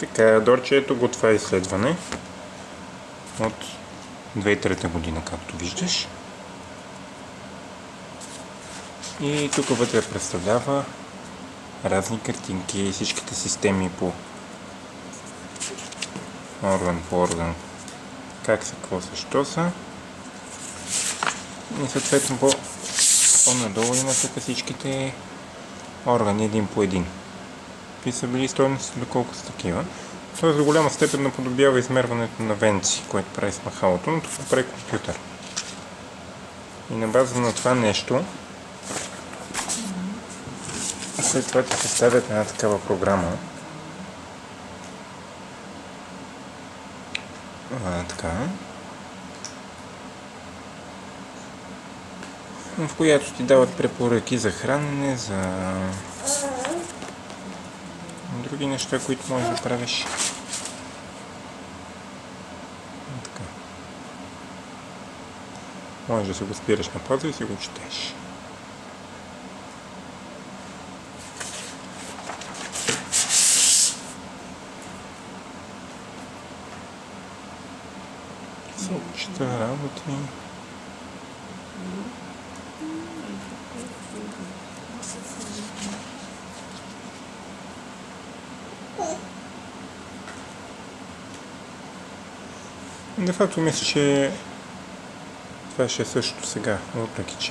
Така, Дорче, ето го това изследване от 2003 година, както виждаш. И тук вътре представлява разни картинки и всичките системи по орган, как са, какво са, що са. И съответно по-надолу има тук всичките органи един по един. Какви са били стойности, доколко са такива. Тоест до голяма степен наподобява измерването на венци, което прави с махалото, но това прави компютър. И на база на това нещо, след това ти се ставят една такава програма. Така. В която ти дават препоръки за хранене, за други неща, които можеш да правиш. Така. Можеш да се го спираш на пауза и си го четеш. Съобща работи. Де факто мисля, че това ще е същото сега, въпреки че